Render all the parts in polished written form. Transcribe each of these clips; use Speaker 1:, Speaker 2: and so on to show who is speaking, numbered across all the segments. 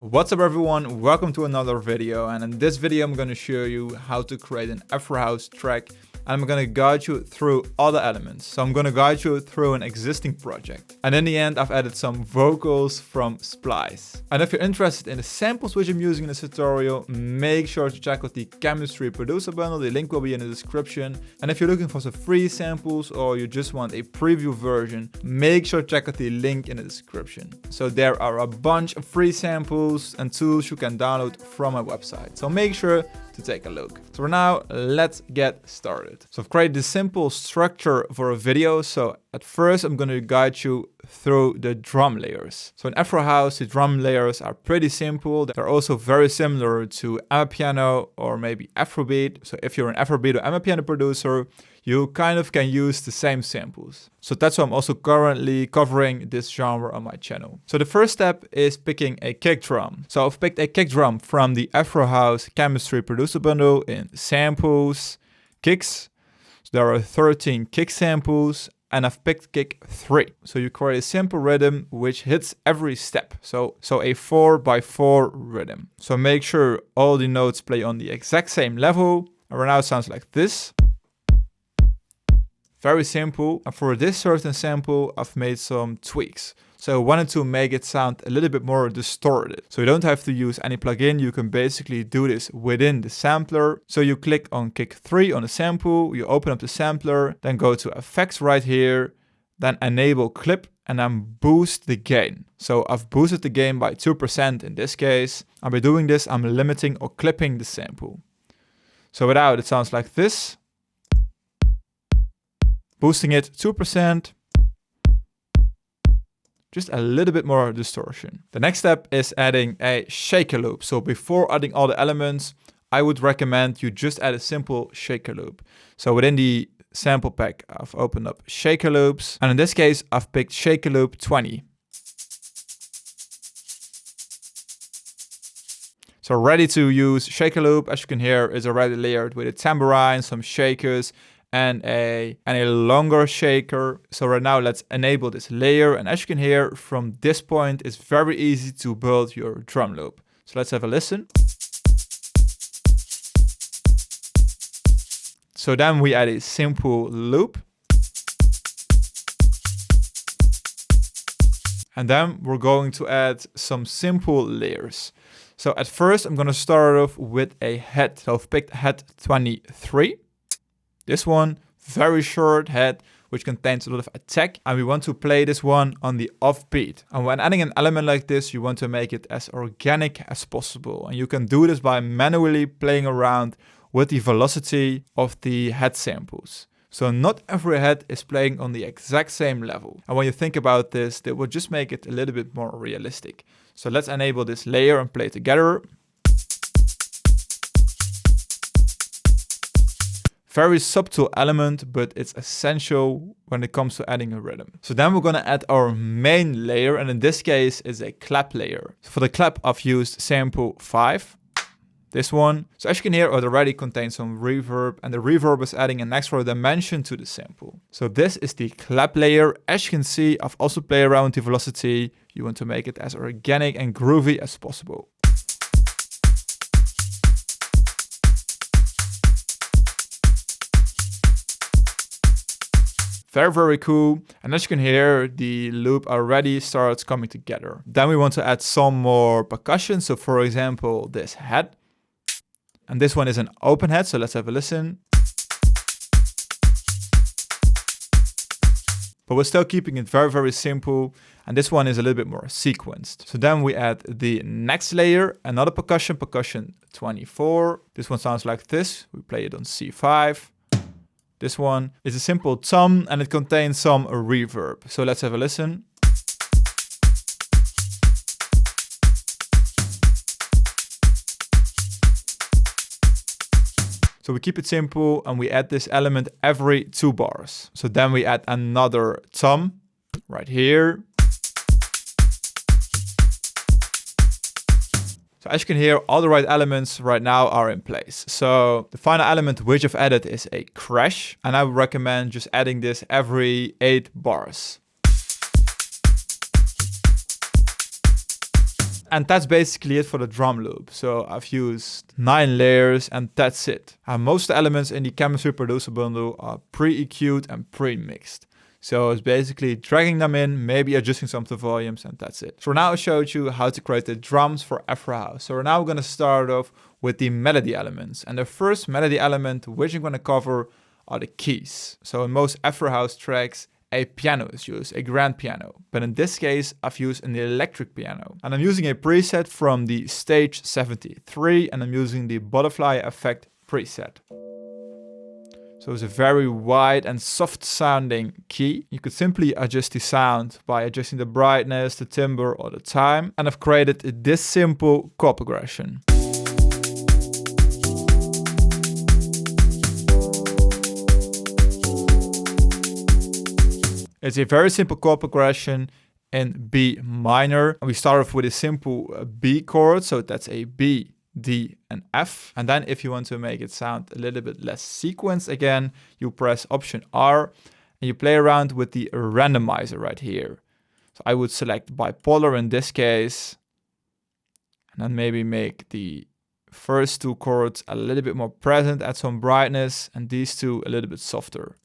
Speaker 1: What's up everyone, welcome to another video, and in this video I'm going to show you how to create an Afro house track, and I'm going to guide you through all the elements. So I'm going to guide you through an existing project, and in the end I've added some vocals from Splice. And if you're interested in the samples which I'm using in this tutorial, make sure to check out the Chemistry producer bundle, the link will be in the description. And if you're looking for some free samples or you just want a preview version, make sure to check out the link in the description. So there are a bunch of free samples and tools you can download from my website. So make sure to take a look. So for now, let's get started. So I've created this simple structure for a video. So at first, I'm going to guide you through the drum layers. So in Afro House, the drum layers are pretty simple. They're also very similar to Amapiano or maybe Afrobeat. So if you're an Afrobeat or Amapiano producer, you kind of can use the same samples. So that's why I'm also currently covering this genre on my channel. So the first step is picking a kick drum. So I've picked a kick drum from the Afro House Chemistry producer bundle in samples, kicks. So there are 13 kick samples, and I've picked kick 3. So you create a simple rhythm which hits every step. So a 4x4 rhythm. So make sure all the notes play on the exact same level. And right now it sounds like this. Very simple. And for this certain sample, I've made some tweaks. So I wanted to make it sound a little bit more distorted. So you don't have to use any plugin. You can basically do this within the sampler. So you click on kick 3 on the sample, you open up the sampler, then go to effects right here, then enable clip, and then boost the gain. So I've boosted the gain by 2% in this case. And by doing this, I'm limiting or clipping the sample. So without, it sounds like this. Boosting it 2%. Just a little bit more distortion. The next step is adding a shaker loop. So before adding all the elements, I would recommend you just add a simple shaker loop. So within the sample pack, I've opened up shaker loops. And in this case, I've picked shaker loop 20. So ready to use shaker loop, as you can hear, is already layered with a tambourine, some shakers, and a longer shaker. So right now let's enable this layer, and as you can hear from this point, it's very easy to build your drum loop. So let's have a listen. So then we add a simple loop, and then we're going to add some simple layers. So at first I'm going to start off with a head. So I've picked head 23. This one, very short head, which contains a lot of attack. And we want to play this one on the offbeat. And when adding an element like this, you want to make it as organic as possible. And you can do this by manually playing around with the velocity of the head samples. So not every head is playing on the exact same level. And when you think about this, that will just make it a little bit more realistic. So let's enable this layer and play it together. Very subtle element, but it's essential when it comes to adding a rhythm. So then we're gonna add our main layer, and in this case is a clap layer. So for the clap, I've used sample 5, this one. So as you can hear, it already contains some reverb, and the reverb is adding an extra dimension to the sample. So this is the clap layer. As you can see, I've also played around with the velocity. You want to make it as organic and groovy as possible. Very, very cool. And as you can hear, the loop already starts coming together. Then we want to add some more percussion. So for example, this head. And this one is an open head, so let's have a listen. But we're still keeping it very, very simple. And this one is a little bit more sequenced. So then we add the next layer, another percussion 24. This one sounds like this. We play it on C5. This one is a simple tom, and it contains some reverb. So let's have a listen. So we keep it simple, and we add this element every 2 bars. So then we add another tom right here. So as you can hear, all the right elements right now are in place. So the final element which I've added is a crash, and I would recommend just adding this every 8 bars. And that's basically it for the drum loop. So I've used 9 layers and that's it. And most of the elements in the Keinemusik producer bundle are pre-EQ'd and pre-mixed. So it's basically dragging them in, maybe adjusting some of the volumes, and that's it. So now I showed you how to create the drums for Afro House. So now we're going to start off with the melody elements. And the first melody element which I'm going to cover are the keys. So in most Afro House tracks, a piano is used, a grand piano. But in this case, I've used an electric piano. And I'm using a preset from the Stage 73, and I'm using the butterfly effect preset. So it's a very wide and soft sounding key. You could simply adjust the sound by adjusting the brightness, the timbre, or the time. And I've created this simple chord progression. It's a very simple chord progression in B minor. And we start off with a simple B chord. So that's a B, D, and F. And then if you want to make it sound a little bit less sequenced again, you press Option R and you play around with the randomizer right here. So I would select bipolar in this case, and then maybe make the first 2 chords a little bit more present, add some brightness, and these 2 a little bit softer.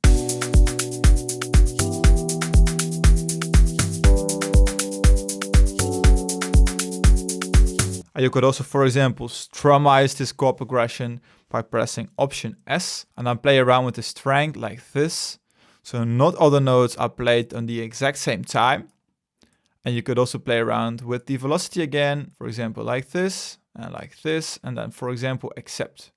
Speaker 1: You could also, for example, strumize this chord progression by pressing Option S and then play around with the strength like this. So not all the notes are played on the exact same time. And you could also play around with the velocity again, for example, like this, and then, for example, accept.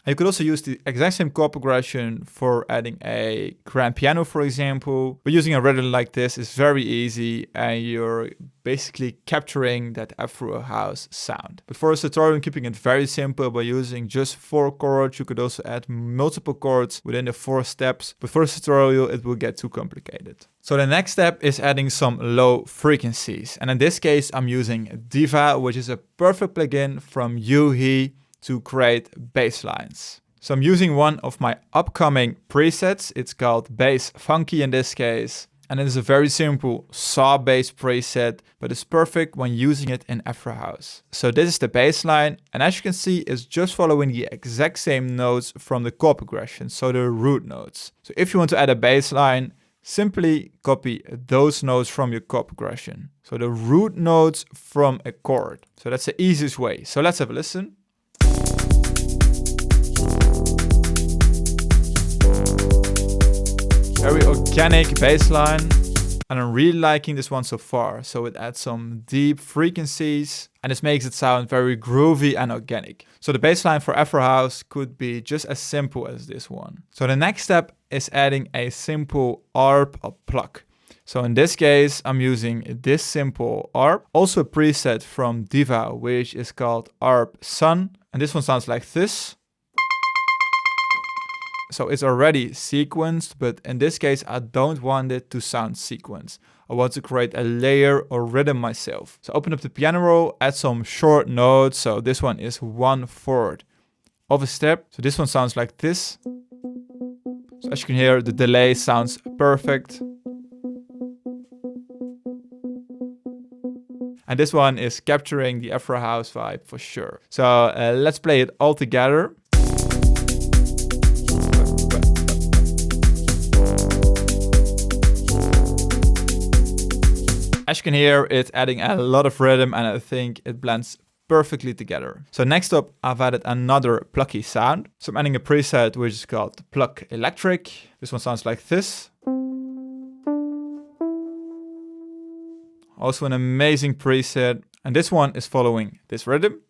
Speaker 1: You could also use the exact same chord progression for adding a grand piano, for example. But using a rhythm like this is very easy and you're basically capturing that Afro House sound. But for a tutorial, I'm keeping it very simple by using just 4 chords. You could also add multiple chords within the 4 steps. But for a tutorial, it will get too complicated. So the next step is adding some low frequencies. And in this case, I'm using Diva, which is a perfect plugin from Yuhi to create bass lines. So I'm using one of my upcoming presets. It's called Bass Funky in this case. And it is a very simple saw bass preset, but it's perfect when using it in Afro House. So this is the bass line. And as you can see, it's just following the exact same notes from the chord progression. So the root notes. So if you want to add a bass line, simply copy those notes from your chord progression. So the root notes from a chord. So that's the easiest way. So let's have a listen. Very organic bass line, and I'm really liking this one so far. So it adds some deep frequencies and this makes it sound very groovy and organic. So the bass line for Afro House could be just as simple as this one. So the next step is adding a simple ARP or pluck. So in this case, I'm using this simple ARP, also a preset from Diva, which is called ARP Sun. And this one sounds like this. So it's already sequenced, but in this case, I don't want it to sound sequenced. I want to create a layer or rhythm myself. So open up the piano roll, add some short notes. So this one is 1/4 of a step. So this one sounds like this. So as you can hear, the delay sounds perfect. And this one is capturing the Afro House vibe for sure. So let's play it all together. As you can hear, it's adding a lot of rhythm and I think it blends perfectly together. So next up, I've added another plucky sound. So I'm adding a preset which is called Pluck Electric. This one sounds like this. Also an amazing preset. And this one is following this rhythm.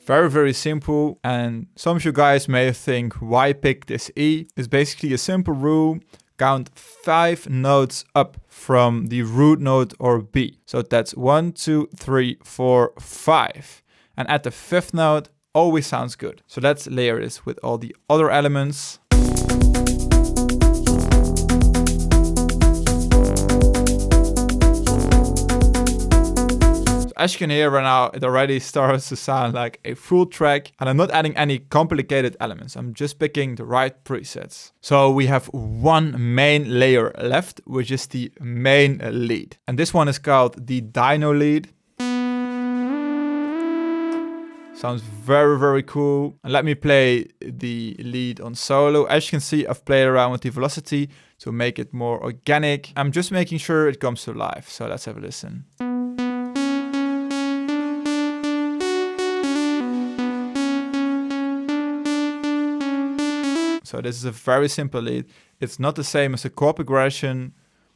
Speaker 1: Very, very simple. And some of you guys may think, why pick this E? It's basically a simple rule. Count 5 notes up from the root note or B. So that's 1, 2, 3, 4, 5. And at the 5th note, always sounds good. So let's layer this with all the other elements. as you can hear right now, it already starts to sound like a full track, and I'm not adding any complicated elements. I'm just picking the right presets. So we have one main layer left, which is the main lead. And this one is called the dyno lead. Sounds very, very cool. And let me play the lead on solo. As you can see, I've played around with the velocity to make it more organic. I'm just making sure it comes to life. So let's have a listen. So this is a very simple lead. It's not the same as a chord progression,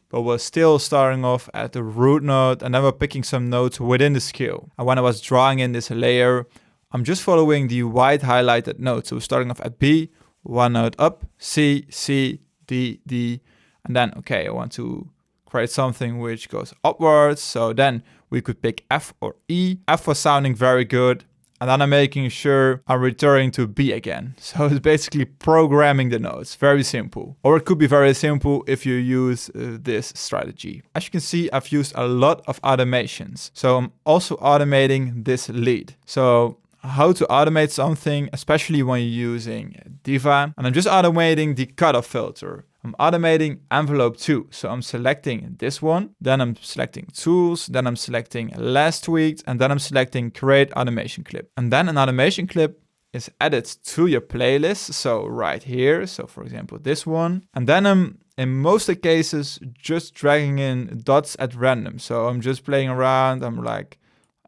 Speaker 1: but we're still starting off at the root note, and then we're picking some notes within the scale. And when I was drawing in this layer, I'm just following the white highlighted notes. So we're starting off at B, one note up, C, C, D, D, and then, okay, I want to create something which goes upwards. So then we could pick F or E. F was sounding very good. And then I'm making sure I'm returning to B again. So it's basically programming the notes, very simple. Or it could be very simple if you use this strategy. As you can see, I've used a lot of automations. So I'm also automating this lead. So how to automate something, especially when you're using Diva. And I'm just automating the cutoff filter. I'm automating envelope 2. So I'm selecting this one, then I'm selecting tools, then I'm selecting last tweaked, and then I'm selecting create automation clip. And then an automation clip is added to your playlist. So right here, so for example, this one. And then I'm, in most of the cases, just dragging in dots at random. So I'm just playing around. I'm like,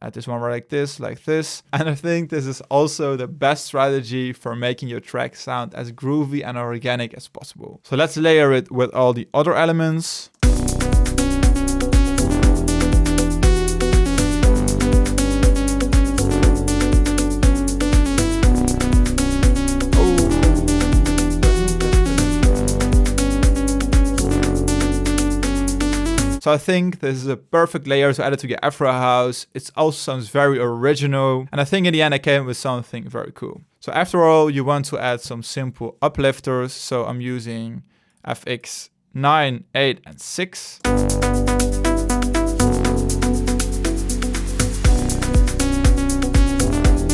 Speaker 1: add this one like this. And I think this is also the best strategy for making your track sound as groovy and organic as possible. So let's layer it with all the other elements. So I think this is a perfect layer to add it to your Afro house. It also sounds very original. And I think in the end I came with something very cool. So after all, you want to add some simple uplifters. So I'm using FX 9, 8, and 6.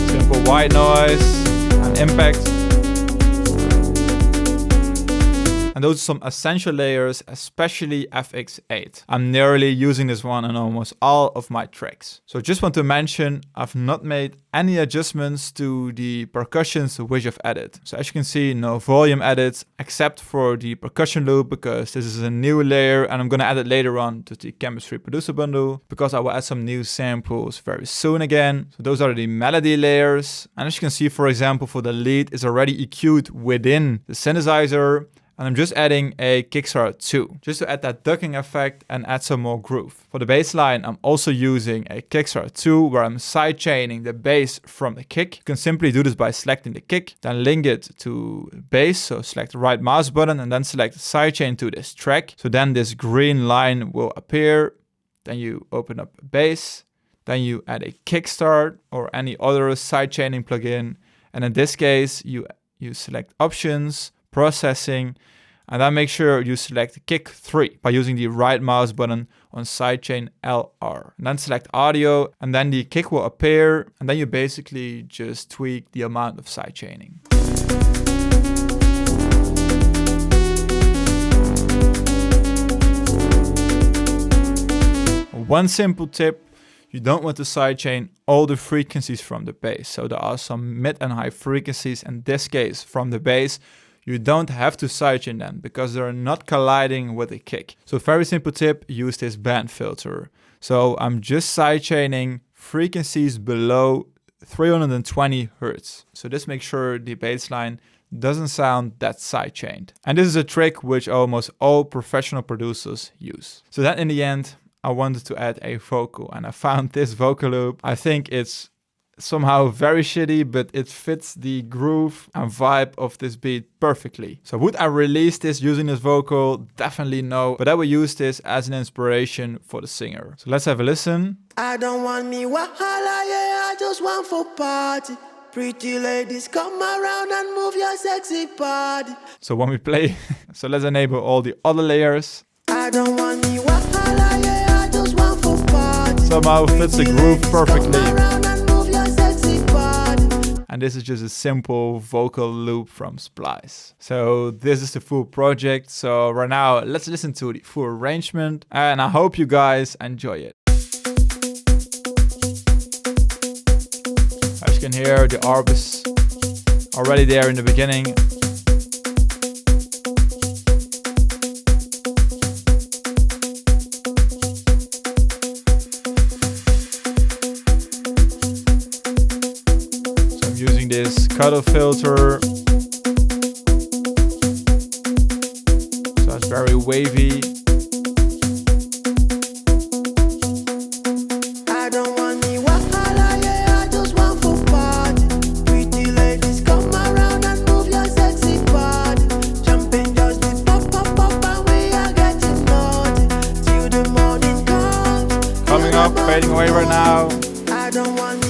Speaker 1: Simple white noise and impact. And those are some essential layers, especially FX8. I'm nearly using this one on almost all of my tracks. So just want to mention, I've not made any adjustments to the percussions which I've added. So as you can see, no volume edits except for the percussion loop, because this is a new layer and I'm going to add it later on to the chemistry producer bundle, because I will add some new samples very soon again. So those are the melody layers. And as you can see, for example, for the lead is already EQ'd within the synthesizer. And I'm just adding a kickstart 2, just to add that ducking effect and add some more groove. For the bass line, I'm also using a kickstart 2, where I'm sidechaining the bass from the kick. You can simply do this by selecting the kick, then link it to bass. So select the right mouse button and then select sidechain to this track. So then this green line will appear. Then you open up bass. Then you add a kickstart or any other sidechaining plugin. And in this case, you select options, processing, and then make sure you select kick 3 by using the right mouse button on sidechain LR. And then select audio, and then the kick will appear, and then you basically just tweak the amount of sidechaining. One simple tip: you don't want to sidechain all the frequencies from the bass. So there are some mid and high frequencies, in this case from the bass. You don't have to sidechain them because they're not colliding with the kick. So very simple tip, use this band filter. So I'm just sidechaining frequencies below 320 Hertz. So this makes sure the bass line doesn't sound that sidechained. And this is a trick which almost all professional producers use. So then in the end, I wanted to add a vocal, and I found this vocal loop. I think it's somehow very shitty, but it fits the groove and vibe of this beat perfectly. So would I release this using this vocal? Definitely no, but I will use this as an inspiration for the singer. So let's have a listen.
Speaker 2: I don't want me wahala, yeah, I just want for party. Pretty ladies, come around and move your sexy body.
Speaker 1: So when we play, so let's enable all the other layers.
Speaker 2: I don't want me wahala, yeah, I just want for party.
Speaker 1: Somehow fits the groove perfectly.
Speaker 2: And move your sexy body.
Speaker 1: And this is just a simple vocal loop from Splice. So this is the full project. So right now, let's listen to the full arrangement. And I hope you guys enjoy it. As you can hear, the arp is already there in the beginning. Using this cutoff filter, so it's very wavy.
Speaker 2: I don't want me wahala, yeah, I just want for party. Pretty ladies, come around and move your sexy body. Jumping just the pop, pop, pop, and we are getting naughty till the morning comes.
Speaker 1: Coming up, fading away right now.
Speaker 2: I don't want me.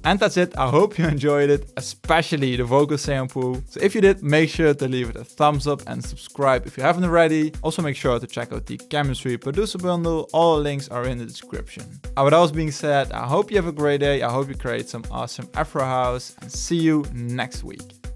Speaker 1: And that's it. I hope you enjoyed it, especially the vocal sample. So if you did, make sure to leave it a thumbs up and subscribe if you haven't already. Also make sure to check out the Keinemusik producer bundle. All the links are in the description. And with all being said, I hope you have a great day. I hope you create some awesome Afro house and see you next week.